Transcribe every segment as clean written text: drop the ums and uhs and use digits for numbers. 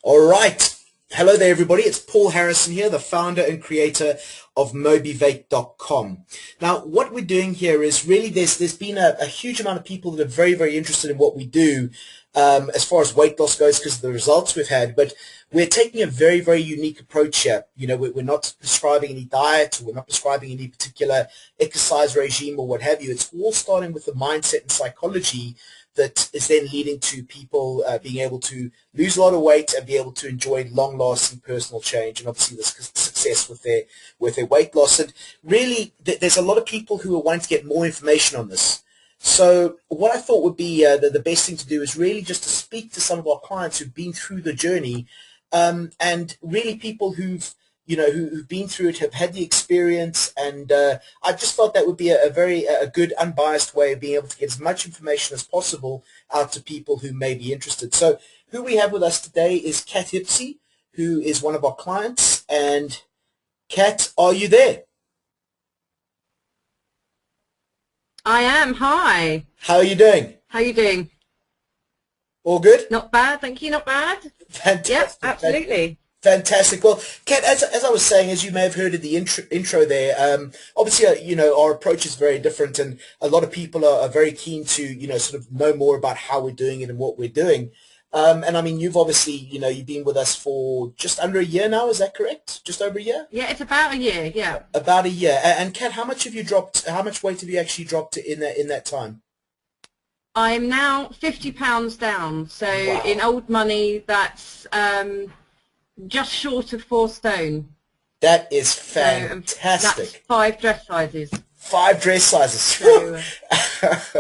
All right. Hello there, everybody. It's Paul Harrison here, the founder and creator of MOBIv8.com. Now, what we're doing here is really there's been a huge amount of people that are very, very interested in what we do as far as weight loss goes because of the results we've had. But we're taking a very, very unique approach here. You know, we're not prescribing any diet, or we're not prescribing any particular exercise regime or what have you. It's all starting with the mindset and psychology that is then leading to people being able to lose a lot of weight and be able to enjoy long-lasting personal change and obviously the success with their weight loss. And really, there's a lot of people who are wanting to get more information on this. So what I thought would be the best thing to do is really just to speak to some of our clients who've been through the journey and really people who've been through it, have had the experience, and I just thought that would be a very good, unbiased way of being able to get as much information as possible out to people who may be interested. So who we have with us today is Kat Hipsey, who is one of our clients. And Kat, are you there? I am. Hi. How are you doing? How are you doing? All good? Not bad, thank you. Not bad. Fantastic. Yep, absolutely. Fantastic. Well, Kat, as I was saying, as you may have heard in the intro there, obviously, our approach is very different, and a lot of people are very keen to, sort of know more about how we're doing it and what we're doing. And I mean, you've obviously, you've been with us for just under a year now. Is that correct? Just over a year? Yeah, it's about a year. Yeah. About a year. And Kat, how much have you dropped? How much weight have you actually dropped in that time? I'm now 50 pounds down. So Wow. in old money, that's just short of 4 stone. That is So, fantastic. that's 5 dress sizes. 5 dress sizes. So,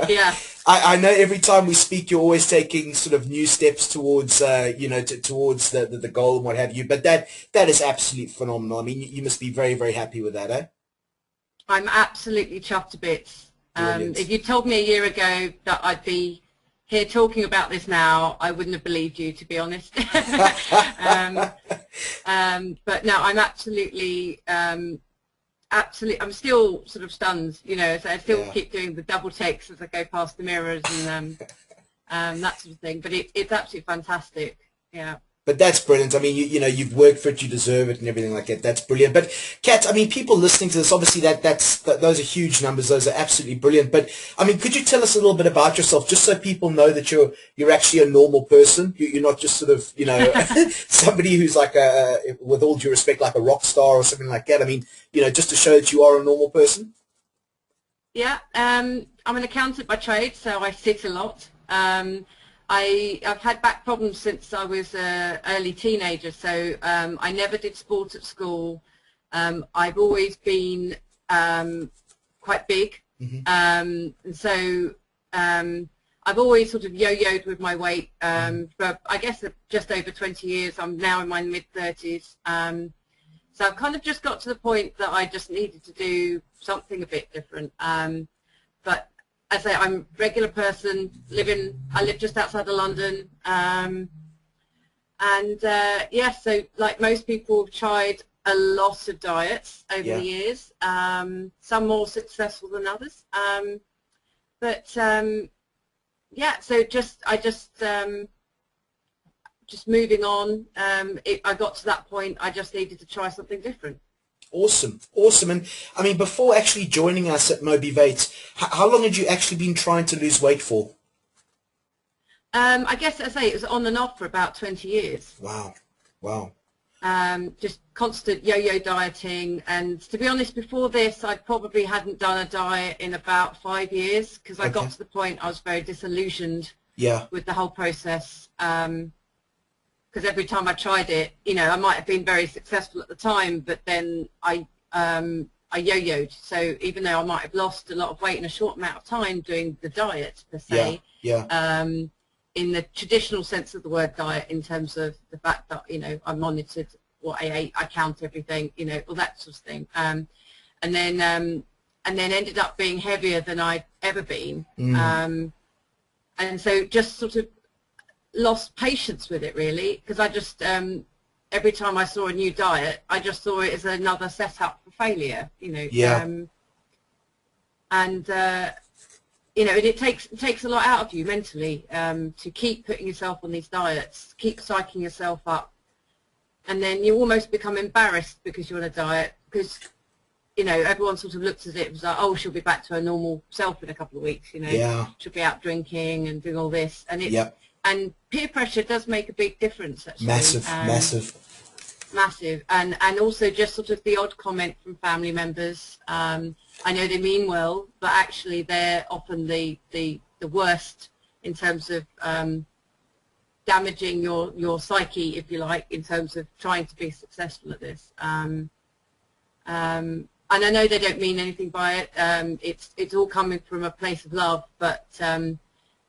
yeah. I know every time we speak, you're always taking sort of new steps towards, towards the goal and what have you. But that is absolutely phenomenal. I mean, you must be very, very happy with that, eh? I'm absolutely chuffed to bits. If you told me a year ago that I'd be here talking about this now, I wouldn't have believed you, to be honest. But no, I'm absolutely, I'm still sort of stunned, so I still keep doing the double takes as I go past the mirrors and that sort of thing. But it's absolutely fantastic, yeah. But that's brilliant. I mean, you've worked for it, you deserve it, and everything like that. That's brilliant. But Kat, I mean, people listening to this, obviously, those are huge numbers. Those are absolutely brilliant. But I mean, could you tell us a little bit about yourself, just so people know that you're actually a normal person? You're not just sort of somebody who's like with all due respect, like a rock star or something like that. I mean, just to show that you are a normal person. Yeah, I'm an accountant by trade, so I sit a lot. I've had back problems since I was an early teenager, so I never did sport at school. I've always been quite big, and so I've always sort of yo-yoed with my weight for, I guess, just over 20 years. I'm now in my mid-30s, so I've kind of just got to the point that I just needed to do something a bit different. But I say I'm a regular person, I live just outside of London, yeah, so like most people have tried a lot of diets over the years, some more successful than others, yeah, so just moving on, I got to that point, I just needed to try something different. Awesome, awesome. And I mean, before actually joining us at MOBIv8, how long had you actually been trying to lose weight for? I guess it was on and off for about 20 years. Wow, wow. Just constant yo-yo dieting, and to be honest, before this, I probably hadn't done a diet in about 5 years because I got to the point I was very disillusioned with the whole process. Because every time I tried it, I might have been very successful at the time, but then I yo-yoed. So even though I might have lost a lot of weight in a short amount of time doing the diet per se, in the traditional sense of the word diet, in terms of the fact that I monitored what I ate, I count everything, all that sort of thing, and then ended up being heavier than I'd ever been, and so just sort of lost patience with it, really, because I just every time I saw a new diet, I just saw it as another setup for failure, you know, and it takes a lot out of you mentally to keep putting yourself on these diets, keep psyching yourself up, and then you almost become embarrassed because you're on a diet, because, you know, everyone sort of looks at it as like, oh, she'll be back to her normal self in a couple of weeks, you know. Yeah. She'll be out drinking and doing all this, and it's Yep. and peer pressure does make a big difference, actually. Massive, and also just sort of the odd comment from family members. I know they mean well, but actually they're often the worst in terms of damaging your psyche, if you like, in terms of trying to be successful at this. And I know they don't mean anything by it. It's all coming from a place of love, but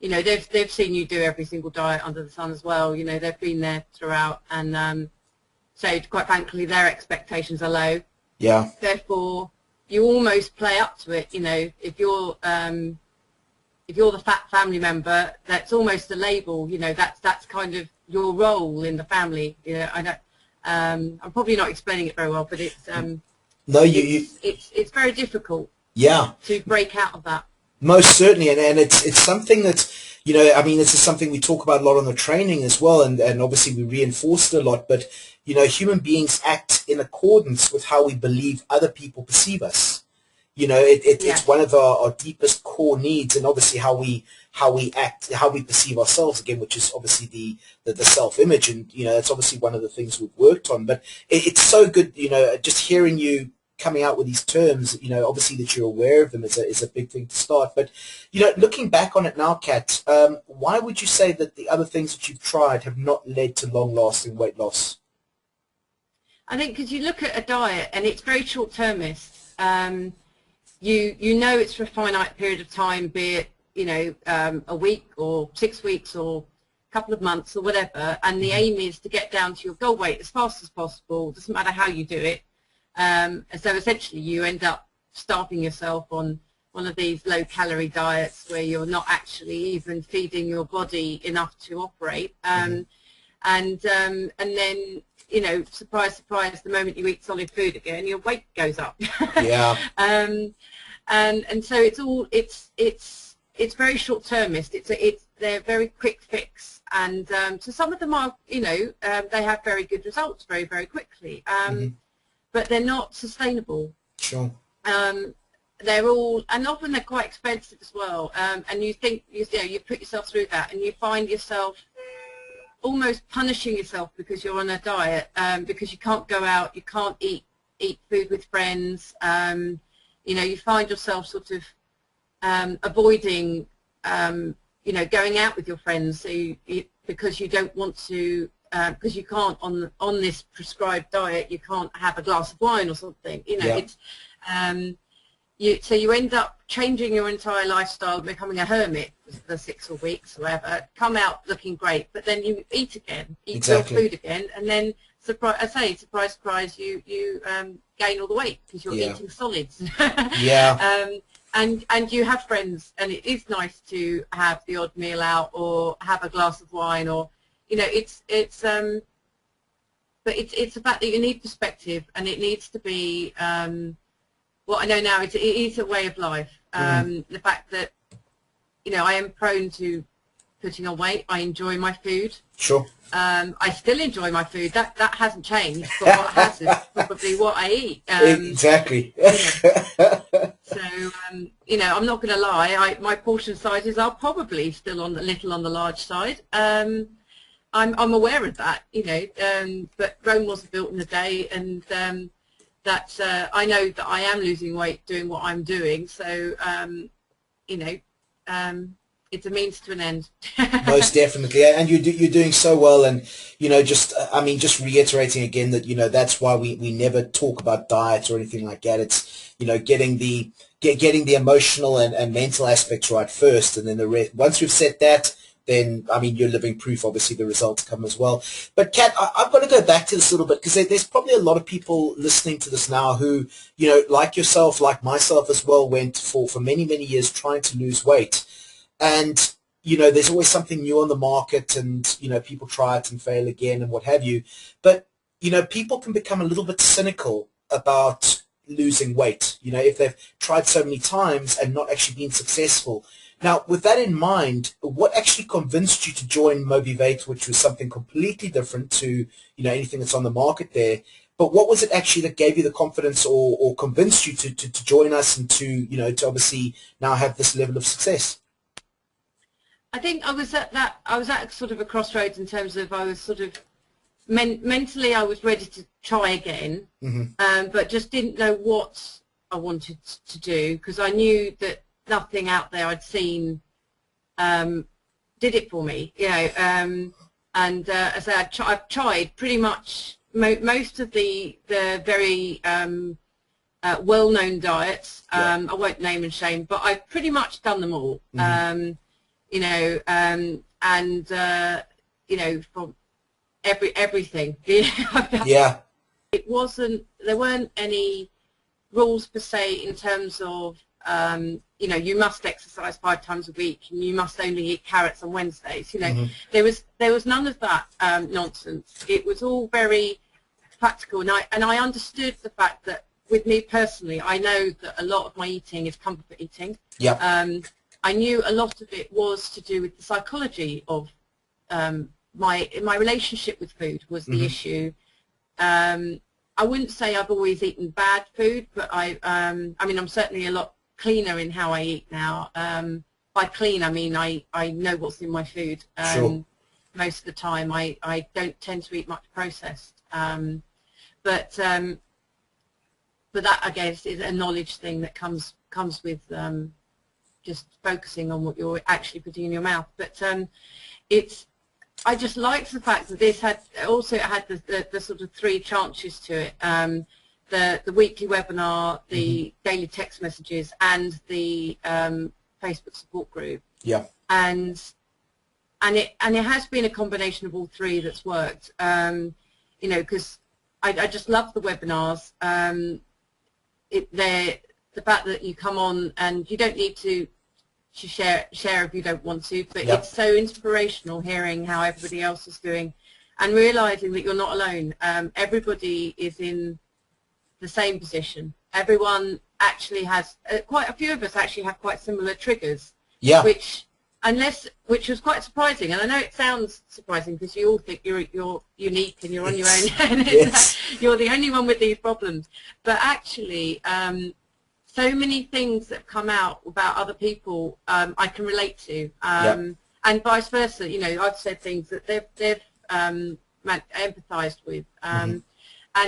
you know, they've seen you do every single diet under the sun as well. You know, they've been there throughout, and so quite frankly, their expectations are low. Yeah. Therefore, you almost play up to it. You know, if you're the fat family member, that's almost a label. You know, that's kind of your role in the family. You know, I don't. I'm probably not explaining it very well, but it's no, it's very difficult. Yeah. To break out of that. Most certainly, and it's something that, you know, I mean, this is something we talk about a lot on the training as well, and obviously we reinforce it a lot, but, you know, human beings act in accordance with how we believe other people perceive us. You know, it's one of our deepest core needs, and obviously how we act, how we perceive ourselves, again, which is obviously the self-image, and, you know, that's obviously one of the things we've worked on. But it's so good, you know, just hearing you coming out with these terms, you know, obviously that you're aware of them is a big thing to start. But, you know, looking back on it now, Kat, why would you say that the other things that you've tried have not led to long-lasting weight loss? I think because you look at a diet and it's very short-termist. You know it's for a finite period of time, be it, you know, a week or 6 weeks or a couple of months or whatever, and the aim is to get down to your goal weight as fast as possible. Doesn't matter how you do it. And so essentially you end up starving yourself on one of these low-calorie diets where you're not actually even feeding your body enough to operate. And then, you know, surprise, surprise, the moment you eat solid food again, your weight goes up. Yeah. And so it's very short-termist. They're very quick fix, and so some of them are, you know, they have very good results very, very quickly. But they're not sustainable. Sure. They're all, and often they're quite expensive as well. And you think, you know, you put yourself through that, and you find yourself almost punishing yourself because you're on a diet, because you can't go out, you can't eat food with friends. You know, you find yourself sort of avoiding, you know, going out with your friends, so because you don't want to. Because you can't, on this prescribed diet, you can't have a glass of wine or something. You know, it's so you end up changing your entire lifestyle, becoming a hermit for 6 weeks or whatever. Come out looking great, but then you eat again, eat real food again, and then surprise, surprise, you gain all the weight because you're eating solids. And you have friends, and it is nice to have the odd meal out or have a glass of wine, or, you know, but it's about that you need perspective, and it needs to be what I know now. It is a way of life. The fact that, you know, I am prone to putting on weight. I enjoy my food. Sure. I still enjoy my food. That hasn't changed. But what has is probably what I eat. Exactly. You know. So you know, I'm not going to lie. My portion sizes are probably still a little on the large side. I'm aware of that, you know, but Rome wasn't built in a day, and that's I know that I am losing weight doing what I'm doing, so you know, it's a means to an end. Most definitely, and you're doing so well, and, you know, just I mean, just reiterating again that, you know, that's why we never talk about diets or anything like that. It's, you know, getting the emotional and mental aspects right first, and then the rest. Once we've set that, then, I mean, you're living proof. Obviously, the results come as well. But, Kat, I've got to go back to this a little bit, because there's probably a lot of people listening to this now who, you know, like yourself, like myself as well, went for many, many years trying to lose weight. And, you know, there's always something new on the market, and, you know, people try it and fail again and what have you. But, you know, people can become a little bit cynical about losing weight, you know, if they've tried so many times and not actually been successful. Now, with that in mind, what actually convinced you to join MOBIv8, which was something completely different to, anything that's on the market there? But what was it actually that gave you the confidence or convinced you to join us and to obviously now have this level of success? I think I was at sort of a crossroads in terms of I was sort of mentally I was ready to try again, but just didn't know what I wanted to do, because I knew that nothing out there I'd seen did it for me, and as I've tried pretty much most of the very well-known diets. I won't name and shame, but I've pretty much done them all. From everything. Yeah. There weren't any rules per se in terms of you must exercise 5 times a week and you must only eat carrots on Wednesdays. There was none of that nonsense. It was all very practical, and I understood the fact that with me personally, I know that a lot of my eating is comfort eating. Yeah. I knew a lot of it was to do with the psychology of my relationship with food was the issue. I wouldn't say I've always eaten bad food, but I mean, I'm certainly a lot cleaner in how I eat now. By clean, I mean I know what's in my food. Sure. Most of the time, I don't tend to eat much processed. But that, I guess, is a knowledge thing that comes with just focusing on what you're actually putting in your mouth. But I just liked the fact that this had the sort of 3 tranches to it: the weekly webinar, the daily text messages, and the Facebook support group. Yeah. And it has been a combination of all 3 that's worked. Because I just love the webinars. The fact that you come on and you don't need to share if you don't want to, but it's so inspirational hearing how everybody else is doing and realizing that you're not alone. Everybody is in the same position. Everyone actually has, quite a few of us actually have quite similar triggers. Yeah. Which was quite surprising, and I know it sounds surprising because you all think you're unique and you're on your own, and you're the only one with these problems. But actually, so many things that come out about other people I can relate to, and vice versa. I've said things that they've empathized with, and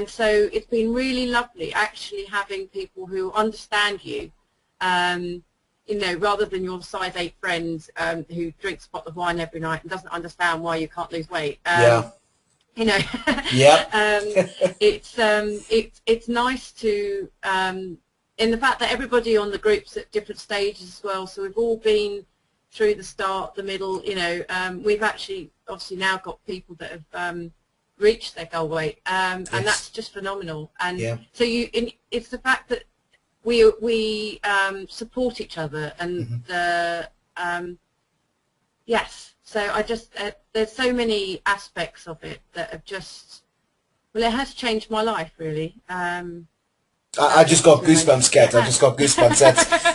so it's been really lovely actually having people who understand you. Rather than your size 8 friend who drinks a bottle of wine every night and doesn't understand why you can't lose weight. It's nice to, in the fact that everybody on the group's at different stages as well. So we've all been through the start, the middle. We've actually obviously now got people that have reached their goal weight, and that's just phenomenal. And so it's the fact that we support each other, and so I just there's so many aspects of it that have just, well, it has changed my life really. I just got goosebumps, Kat. I just got goosebumps.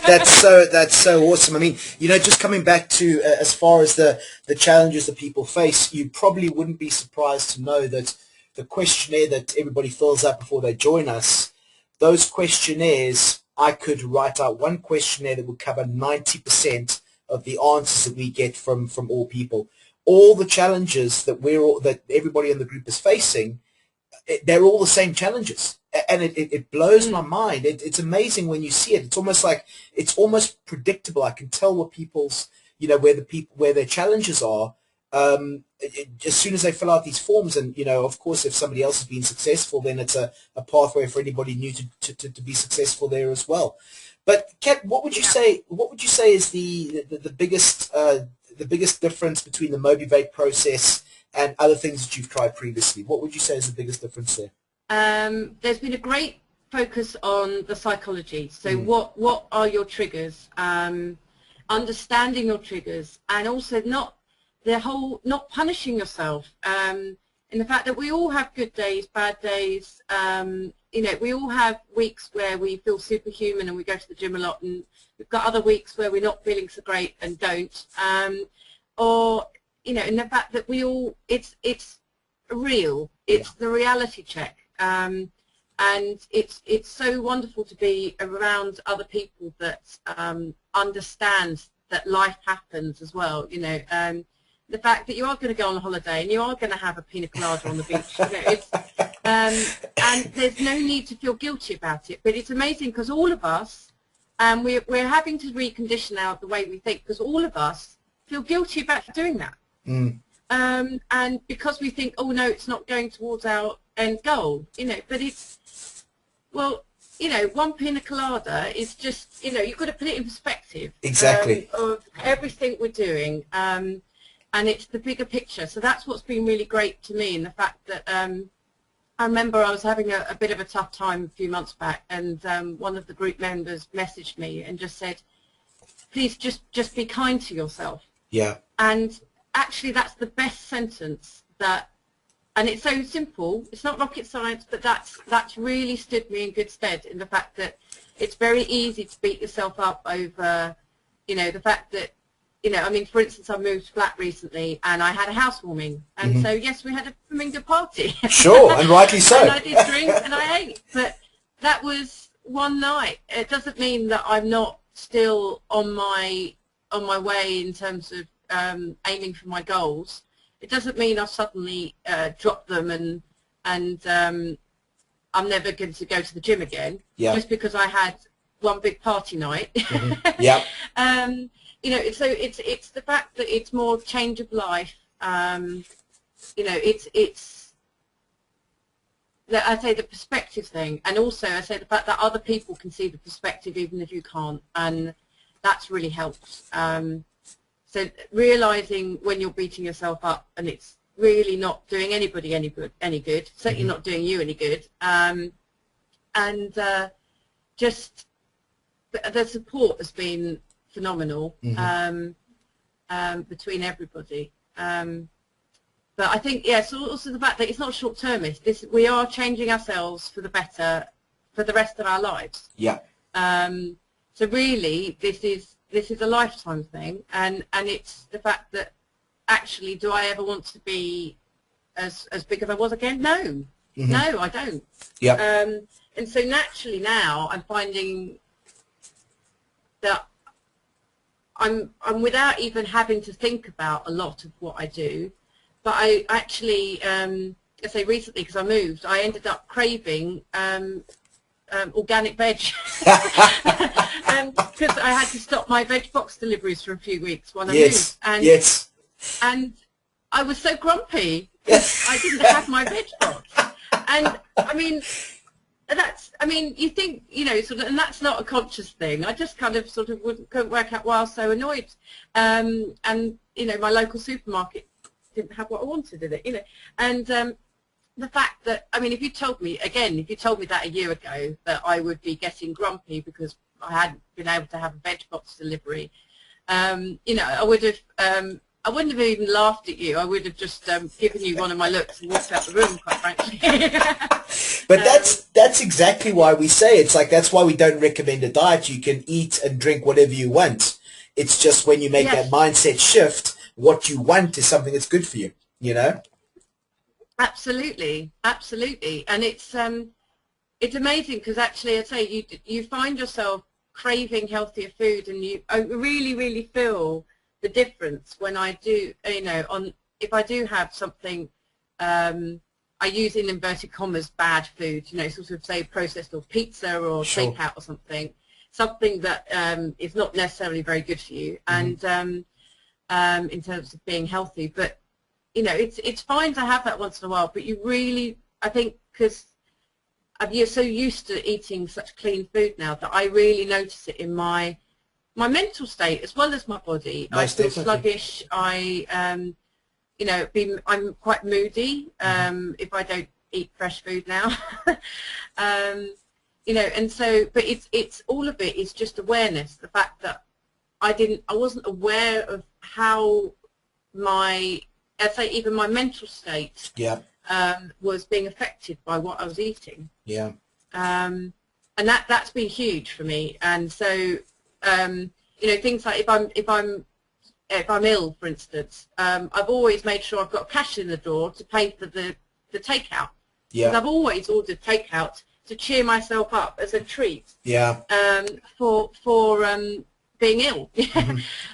That's so awesome. I mean, just coming back to as far as the challenges that people face, you probably wouldn't be surprised to know that the questionnaire that everybody fills out before they join us, those questionnaires, I could write out one questionnaire that would cover 90% of the answers that we get from all people. All the challenges that everybody in the group is facing, they're all the same challenges, and it blows my mind. It's amazing when you see it. It's almost predictable. I can tell what people's, where their challenges are. As soon as they fill out these forms, and of course, if somebody else has been successful, then it's a pathway for anybody new to be successful there as well. But Kat, what would you say? What would you say is the biggest difference between the MOBIv8 process and other things that you've tried previously? What would you say is the biggest difference there? There's been a great focus on the psychology. So what are your triggers? Understanding your triggers, and also not punishing yourself, in the fact that we all have good days, bad days, you know, we all have weeks where we feel superhuman and we go to the gym a lot, and we've got other weeks where we're not feeling so great and don't. Or, you know, and the fact that we all, it's real, it's the reality check. And it's so wonderful to be around other people that understand that life happens as well, you know. The fact that you are going to go on a holiday and you are going to have a pina colada on the beach, you know, it's, and there's no need to feel guilty about it. But it's amazing because all of us, we're having to recondition now the way we think, because all of us feel guilty about doing that. And because we think, oh no, it's not going towards our end goal, you know. But it's, well, you know, one pina colada is just, you know, you've got to put it in perspective. Exactly. Of everything we're doing. And it's the bigger picture. So that's what's been really great to me, and the fact that I remember I was having a bit of a tough time a few months back, and one of the group members messaged me and just said, please just be kind to yourself. Yeah. And actually that's the best sentence that, and it's so simple, it's not rocket science, but that's really stood me in good stead, in the fact that it's very easy to beat yourself up over, you know, the fact that, you know, I mean, for instance, I moved flat recently and I had a housewarming, and so yes, we had a flamingo party. Sure, and rightly so. And I did drink and I ate, but that was one night. It doesn't mean that I'm not still on my way in terms of aiming for my goals. It doesn't mean I've suddenly dropped them and I'm never going to go to the gym again, just because I had one big party night. Yeah. You know, so it's the fact that it's more change of life. You know, it's I say the perspective thing, and also I say the fact that other people can see the perspective even if you can't, and that's really helped. So realizing when you're beating yourself up and it's really not doing anybody any good, certainly not doing you any good, and just the support has been phenomenal between everybody. But I think, yes, also the fact that it's not short-termist. We are changing ourselves for the better for the rest of our lives. Yeah. So really, this is a lifetime thing, and it's the fact that actually, do I ever want to be as big as I was again? No, no, I don't. Yeah. And so naturally now, I'm finding that I'm without even having to think about a lot of what I do, but I actually, I say recently, because I moved, I ended up craving organic veg because I had to stop my veg box deliveries for a few weeks when I moved, and I was so grumpy because I didn't have my veg box. And I mean, you think, you know, sort of, and that's not a conscious thing. I just kind of sort of couldn't work out why I was so annoyed. And you know, my local supermarket didn't have what I wanted in it, you know. And the fact that, I mean, if you told me that a year ago that I would be getting grumpy because I hadn't been able to have a veg box delivery, you know, I wouldn't have even laughed at you. I would have just given you one of my looks and walked out the room, quite frankly. But that's exactly why we say it's like, that's why we don't recommend a diet. You can eat and drink whatever you want. It's just when you make that mindset shift, what you want is something that's good for you, you know? Absolutely, absolutely. And it's amazing because actually, I say, you find yourself craving healthier food, and I really, really feel the difference when I do, you know, if I do have something, I use in inverted commas bad food, you know, sort of say processed or pizza or takeout or something that is not necessarily very good for you, and in terms of being healthy. But you know, it's fine to have that once in a while, but you really, I think, because you're so used to eating such clean food now, that I really notice it in my mental state as well as my body. I feel sluggish. You know, I'm quite moody if I don't eat fresh food now. You know, and so, but it's all of it is just awareness. The fact that I wasn't aware of how I'd say even my mental state was being affected by what I was eating. Yeah. and that's been huge for me. And so you know, things like if I'm ill, for instance, I've always made sure I've got cash in the door to pay for the takeout. Yeah. Because I've always ordered takeout to cheer myself up as a treat. Yeah. For being ill.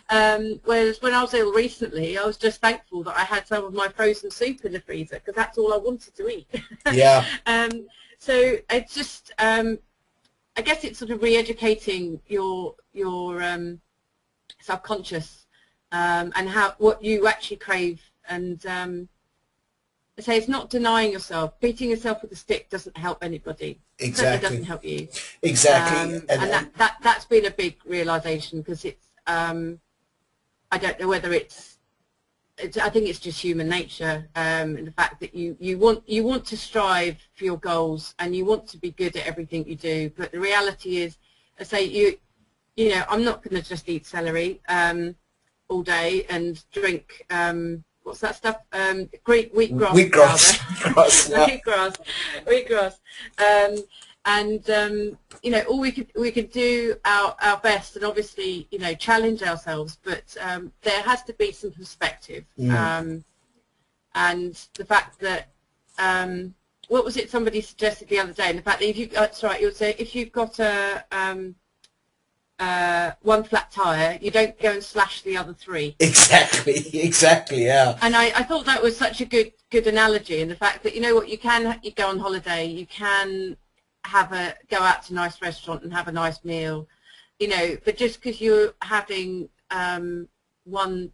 Whereas when I was ill recently, I was just thankful that I had some of my frozen soup in the freezer, because that's all I wanted to eat. Yeah. So it's just, I guess it's sort of re-educating your subconscious and what you actually crave. And I say it's not denying yourself. Beating yourself with a stick doesn't help anybody. Exactly. It doesn't help you. Exactly. And that's been a big realization, because it's I don't know whether it's I think it's just human nature, and the fact that you want to strive for your goals and you want to be good at everything you do. But the reality is, I say you know, I'm not going to just eat celery all day and drink what's that stuff? Wheatgrass. Wheatgrass. And you know, all we could do our best, and obviously, you know, challenge ourselves. But there has to be some perspective. And the fact that what was it somebody suggested the other day? And the fact that if you sorry, you would say if you've got a one flat tire, you don't go and slash the other three. Exactly, yeah. And I thought that was such a good analogy, and the fact that, you know what, you go on holiday, you can go out to a nice restaurant and have a nice meal, you know, but just because you're having one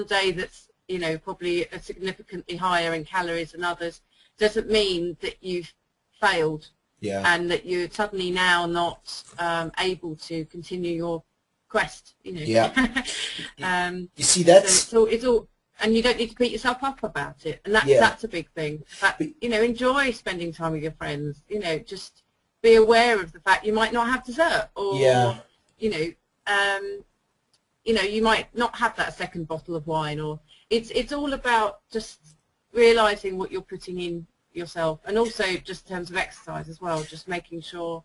day that's, you know, probably significantly higher in calories than others, doesn't mean that you've failed. Yeah. And that you're suddenly now not able to continue your quest, you know. Yeah. You see, that's so it's all, and you don't need to beat yourself up about it, and that's a big thing. But, you know, enjoy spending time with your friends. You know, just be aware of the fact you might not have dessert, or you know, you might not have that second bottle of wine, or it's all about just realizing what you're putting in yourself, and also just in terms of exercise as well, just making sure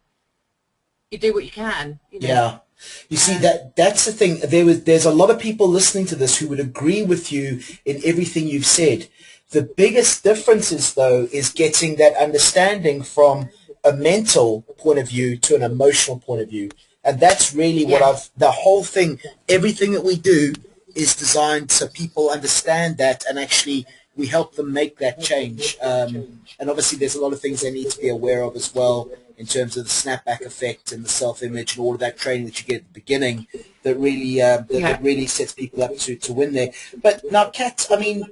you do what you can, you know. Yeah, you see, that's the thing. There's a lot of people listening to this who would agree with you in everything you've said. The biggest difference is, though, is getting that understanding from a mental point of view to an emotional point of view, and that's really what the whole thing, everything that we do is designed so people understand that, and actually we help them make that change. And obviously there's a lot of things they need to be aware of as well, in terms of the snapback effect and the self-image and all of that training that you get at the beginning that really that really sets people up to win there. But now, Kat, I mean,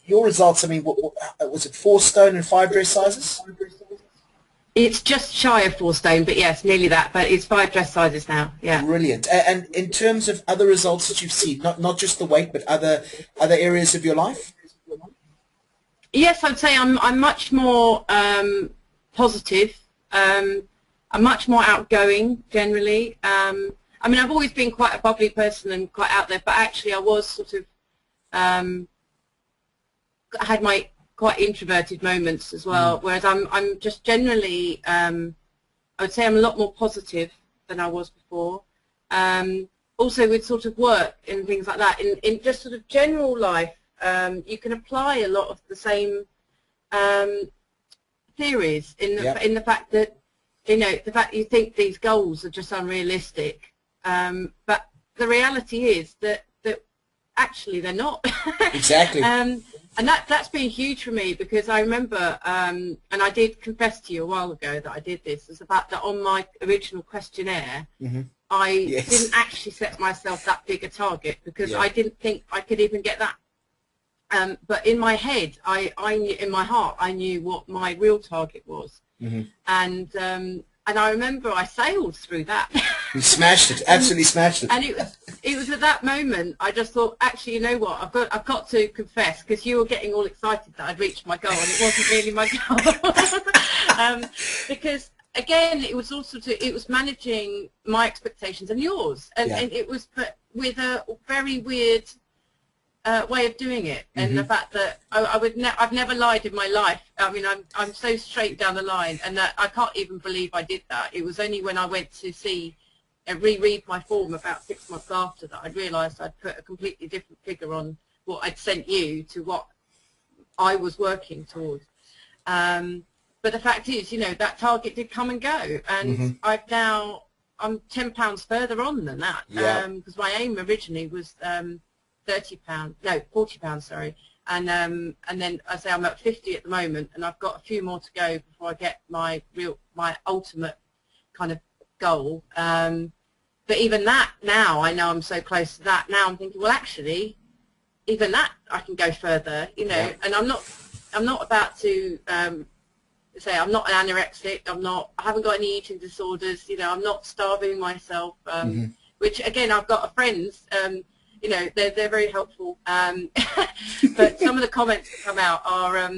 your results, I mean, what was it, 4 stone and 5 dress sizes? It's just shy of 4 stone, but yes, nearly that. But it's 5 dress sizes now. Yeah. Brilliant. And in terms of other results that you've seen, not just the weight, but other areas of your life? Yes, I'd say I'm much more positive. I'm much more outgoing generally. I mean, I've always been quite a bubbly person and quite out there, but actually I was sort of I had my quite introverted moments as well. Whereas I'm just generally I would say I'm a lot more positive than I was before. Also with sort of work and things like that, in just sort of general life. You can apply a lot of the same theories in the fact that, you know, the fact you think these goals are just unrealistic, but the reality is that actually they're not. Exactly. And that's been huge for me, because I remember, and I did confess to you a while ago that I did this, is the fact that on my original questionnaire, I didn't actually set myself that big a target, because I didn't think I could even get that. But in my head, I knew, in my heart, I knew what my real target was, and I remember I sailed through that. You smashed it, absolutely smashed it. And it was at that moment I just thought, actually, you know what, I've got to confess, because you were getting all excited that I'd reached my goal, and it wasn't really my goal, because again, it was also it was managing my expectations and yours, and it was, but with a very weird way of doing it, and the fact that I've never lied in my life. I mean, I'm so straight down the line, and that I can't even believe I did that. It was only when I went to see and reread my form about 6 months after that I realised I'd put a completely different figure on what I'd sent you to what I was working towards. But the fact is, you know, that target did come and go, and I'm £10 further on than that, because my aim originally was £40, sorry, and then I say I'm at 50 at the moment, and I've got a few more to go before I get my ultimate kind of goal. But even that, now I know I'm so close to that. Now I'm thinking, well, actually, even that I can go further, you know. And I'm not about to say I'm not an anorexic. I haven't got any eating disorders. You know, I'm not starving myself. Which again, I've got friends. You know, they're very helpful. But some of the comments that come out are,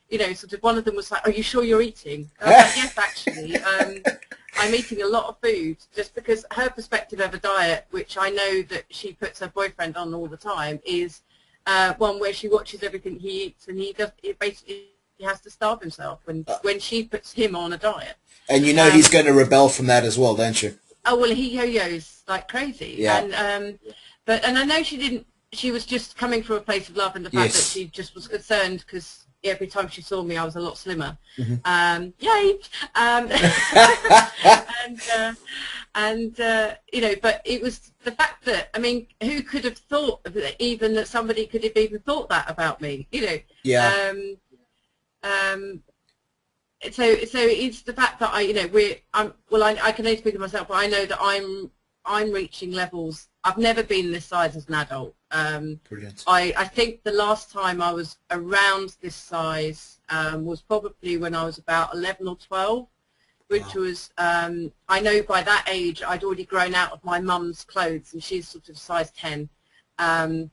you know, sort of one of them was like, "Are you sure you're eating?" I was like, "Yes, actually, I'm eating a lot of food," just because her perspective of a diet, which I know that she puts her boyfriend on all the time, is one where she watches everything he eats, and he basically has to starve himself when she puts him on a diet. And you know he's going to rebel from that as well, don't you? Oh well, he yo-yos like crazy. Yeah. And I know she didn't. She was just coming from a place of love, and the fact that she just was concerned because every time she saw me, I was a lot slimmer. Yay! You know, but it was the fact that, I mean, who could have thought even that somebody could have even thought that about me? You know. Yeah. So it's the fact that you know, I can only speak to myself, but I know that I'm reaching levels. I've never been this size as an adult. Brilliant. I think the last time I was around this size was probably when I was about 11 or 12, which was, I know by that age I'd already grown out of my mum's clothes, and she's sort of size 10. And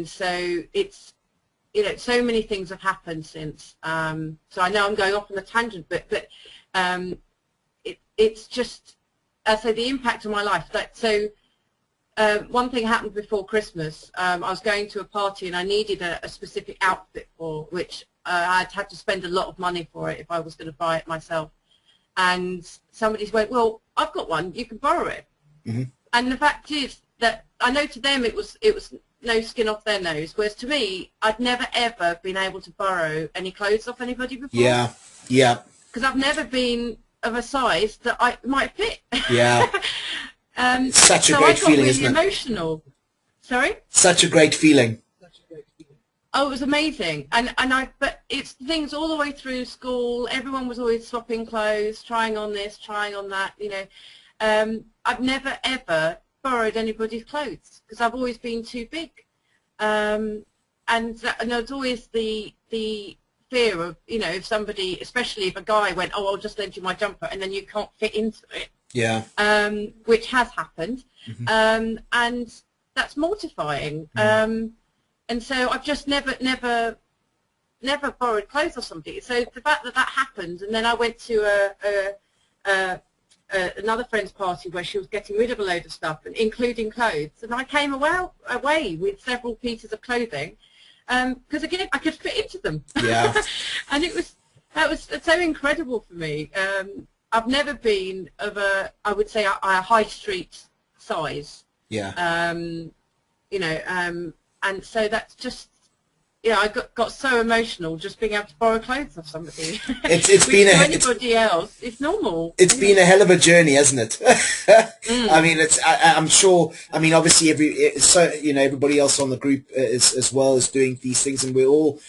so it's, you know, so many things have happened since. So I know I'm going off on a tangent, but it's just, so the impact on my life. One thing happened before Christmas. I was going to a party and I needed a specific outfit for which I'd had to spend a lot of money for it if I was going to buy it myself. And somebody went, "Well, I've got one. You can borrow it." And the fact is that I know to them it was no skin off their nose, whereas to me, I'd never ever been able to borrow any clothes off anybody before. Yeah, yeah. Because I've never been of a size that I might fit. Yeah. Such a great feeling, isn't it? Emotional. Sorry? Such a great feeling. Oh, it was amazing. But it's things all the way through school. Everyone was always swapping clothes, trying on this, trying on that, you know. I've never ever borrowed anybody's clothes because I've always been too big. And there's always the fear of, you know, if somebody, especially if a guy went, "Oh, I'll just lend you my jumper," and then you can't fit into it. Yeah. Which has happened. And that's mortifying. And so I've just never borrowed clothes off somebody. So the fact that that happened, and then I went to another friend's party where she was getting rid of a load of stuff, including clothes, and I came away with several pieces of clothing, because again I could fit into them. Yeah. And that was so incredible for me. I've never been of I would say a high street size. Yeah. You know, and so that's just, yeah, I got so emotional just being able to borrow clothes off somebody. It's been anybody else, it's normal. It's been a hell of a journey, hasn't it? I mean, I'm sure. I mean, obviously, you know, everybody else on the group as well is doing these things, and we've all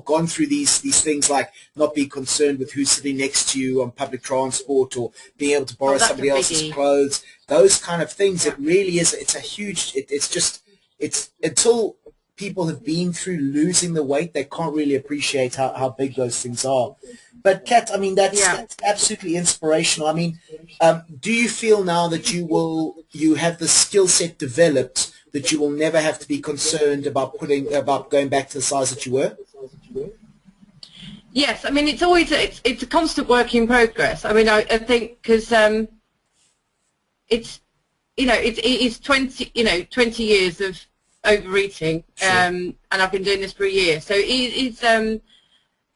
gone through these things, like not being concerned with who's sitting next to you on public transport, or being able to borrow somebody else's clothes. Those kind of things. Yeah. It really is. It's a huge. It's until people have been through losing the weight, they can't really appreciate how big those things are. But Kat, I mean, that's absolutely inspirational. I mean, do you feel now that you have the skill set developed that you will never have to be concerned about going back to the size that you were? Yes, I mean, it's always it's a constant work in progress. I mean, I think because it's, you know, it is 20 years of overeating, sure. And I've been doing this for a year. So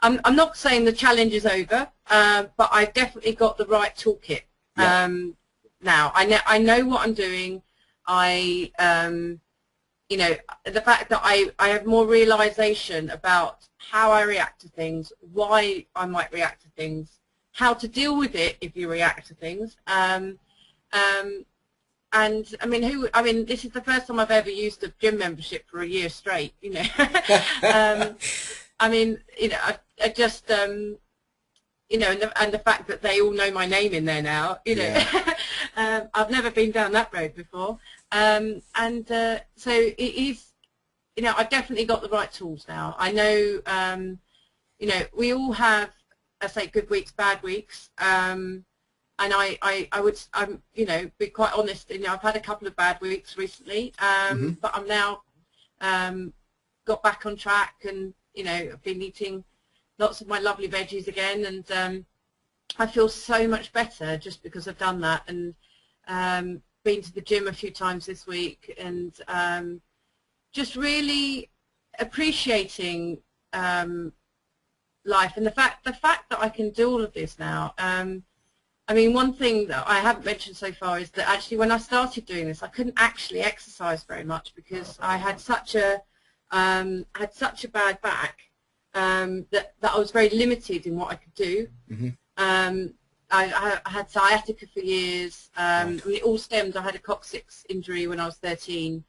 I'm not saying the challenge is over, but I've definitely got the right toolkit. Now I know what I'm doing. You know, the fact that I have more realization about how I react to things, why I might react to things, how to deal with it if you react to things. And I mean, this is the first time I've ever used a gym membership for a year straight, you know. I mean, you know, I just, you know, and the fact that they all know my name in there now, you know, I've never been down that road before. So it is, you know, I've definitely got the right tools now. I know, you know, we all have, I say, good weeks, bad weeks. And I'm, you know, be quite honest, you know, I've had a couple of bad weeks recently, but I'm now got back on track, and, you know, I've been eating lots of my lovely veggies again, and I feel so much better just because I've done that, and been to the gym a few times this week, and just really appreciating life, and the fact that I can do all of this now. I mean, one thing that I haven't mentioned so far is that actually when I started doing this, I couldn't actually exercise very much because I had such a bad back that I was very limited in what I could do. I had sciatica for years. I mean, it all stemmed. I had a coccyx injury when I was 13,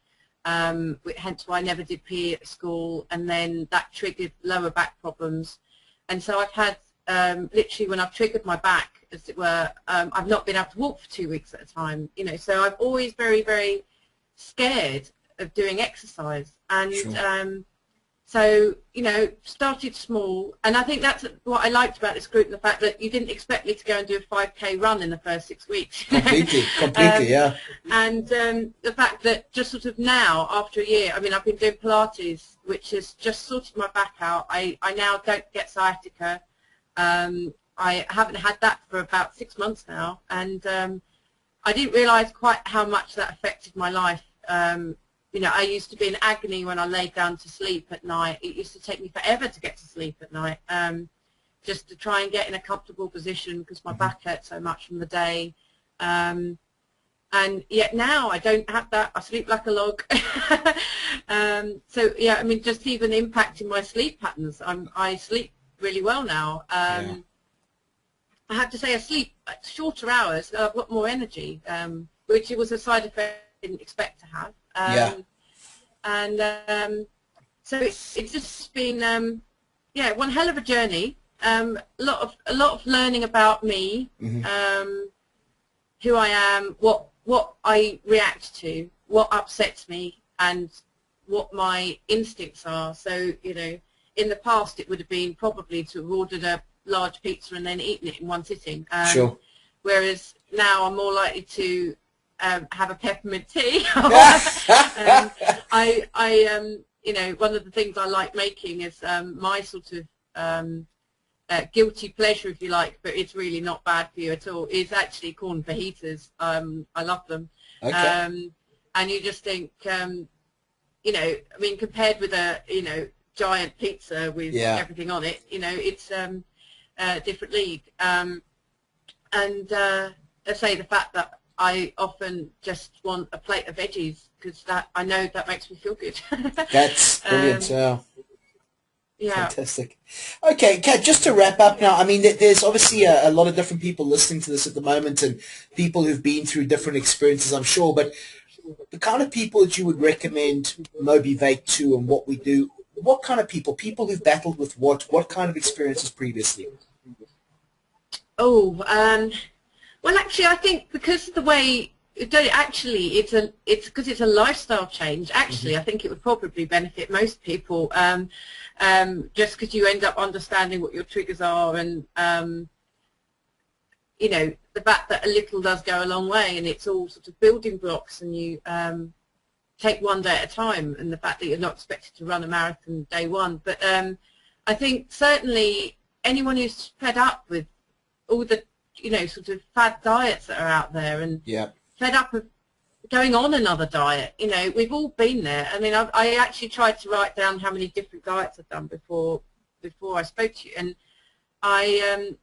hence why I never did PE at school, and then that triggered lower back problems. And so I've had, literally when I've triggered my back, as it were, I've not been able to walk for 2 weeks at a time, you know, so I've always very, very scared of doing exercise. And so, you know, started small, and I think that's what I liked about this group, the fact that you didn't expect me to go and do a 5K run in the first 6 weeks. Completely, yeah. And the fact that just sort of now, after a year, I mean, I've been doing Pilates, which has just sorted my back out. I now don't get sciatica. I haven't had that for about 6 months now, and I didn't realise quite how much that affected my life. You know, I used to be in agony when I laid down to sleep at night. It used to take me forever to get to sleep at night, just to try and get in a comfortable position because my back hurt so much from the day. And yet now I don't have that. I sleep like a log. So, yeah, I mean, just even impacting my sleep patterns. I sleep really well now. I have to say I sleep shorter hours. I've got more energy, which was a side effect I didn't expect to have. So it's just been one hell of a journey. A lot of learning about me, who I am, what I react to, what upsets me, and what my instincts are. So, you know, in the past it would have been probably to have ordered a large pizza and then eaten it in one sitting. Whereas now I'm more likely to have a peppermint tea. You know, one of the things I like making is my sort of guilty pleasure, if you like, but it's really not bad for you at all. It's actually corn fajitas. I love them. And you just think, you know, I mean, compared with a, you know, giant pizza with everything on it, you know, it's a different league. And I say the fact that I often just want a plate of veggies because that I know that makes me feel good. That's brilliant. Fantastic. Okay, Kat, just to wrap up now, I mean, there's obviously a lot of different people listening to this at the moment and people who've been through different experiences, I'm sure, but the kind of people that you would recommend MOBIv8 to and what we do, what kind of people who've battled with what kind of experiences previously? Well, actually, I think because of the way it's because it's a lifestyle change. Actually, I think it would probably benefit most people, just because you end up understanding what your triggers are, and you know, the fact that a little does go a long way, and it's all sort of building blocks, and you take one day at a time, and the fact that you're not expected to run a marathon day one. But I think certainly anyone who's fed up with all the, you know, sort of fad diets that are out there, and fed up of going on another diet. You know, we've all been there. I mean, I actually tried to write down how many different diets I've done before I spoke to you, and I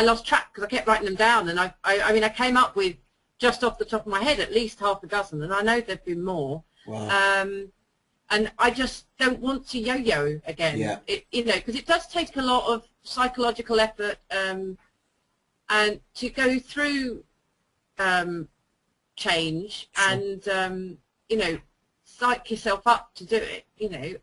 lost track because I kept writing them down, and I mean, I came up with, just off the top of my head, at least half a dozen, and I know there've been more. Wow. And I just don't want to yo-yo again. Yeah. You know, because it does take a lot of psychological effort, and to go through change, sure. And you know, psych yourself up to do it. You know,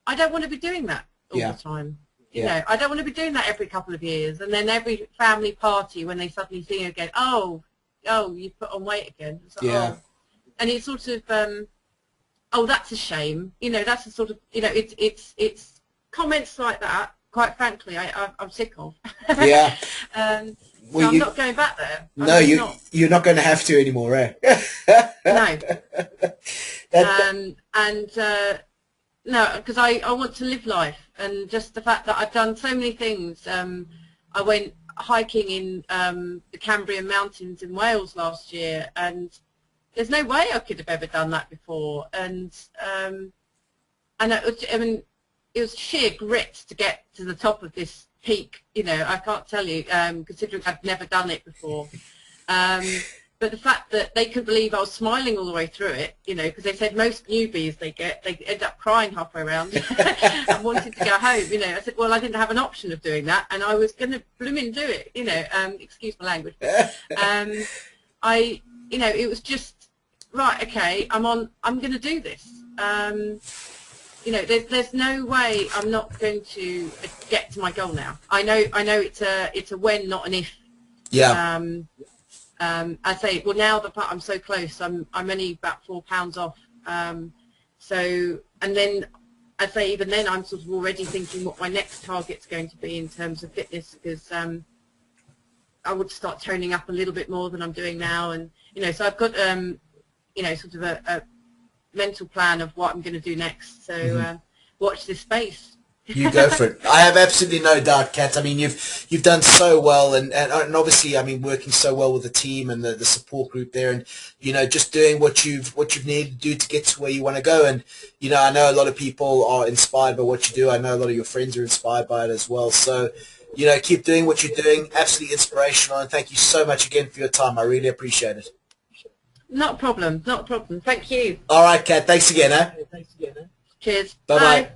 I don't want to be doing that all the time. You know, I don't want to be doing that every couple of years, and then every family party when they suddenly see you again, oh, you put on weight again. It's like, oh. And it's sort of, oh, that's a shame. You know, that's a sort of, you know, it's comments like that. Quite frankly, I'm sick of. Yeah. So I'm not going back there. No, you're not going to have to anymore, eh? No. No, because I want to live life, and just the fact that I've done so many things. I went hiking in the Cambrian Mountains in Wales last year, and there's no way I could have ever done that before. And I mean, it was sheer grit to get to the top of this peak. You know, I can't tell you, considering I'd never done it before. But the fact that they couldn't believe I was smiling all the way through it, you know, because they said most newbies they end up crying halfway around and wanting to go home, you know. I said, well, I didn't have an option of doing that, and I was going to blooming do it, you know. Excuse my language. You know, it was just, right, okay, I'm going to do this. You know, there's no way I'm not going to get to my goal now. I know it's a when, not an if. Yeah. I say, well, now that I'm so close, I'm only about 4 pounds off. So, and then I say, even then, I'm sort of already thinking what my next target's going to be in terms of fitness, because I would start toning up a little bit more than I'm doing now, and you know, so I've got you know, sort of a mental plan of what I'm going to do next. So watch this space. You go for it. I have absolutely no doubt, Kat. I mean, you've done so well, and obviously, I mean, working so well with the team and the support group there, and you know, just doing what you've needed to do to get to where you want to go. And you know, I know a lot of people are inspired by what you do. I know a lot of your friends are inspired by it as well. So, you know, keep doing what you're doing. Absolutely inspirational, and thank you so much again for your time. I really appreciate it. Not a problem. Not a problem. Thank you. All right, Kat. Thanks again, eh? Cheers. Bye-bye.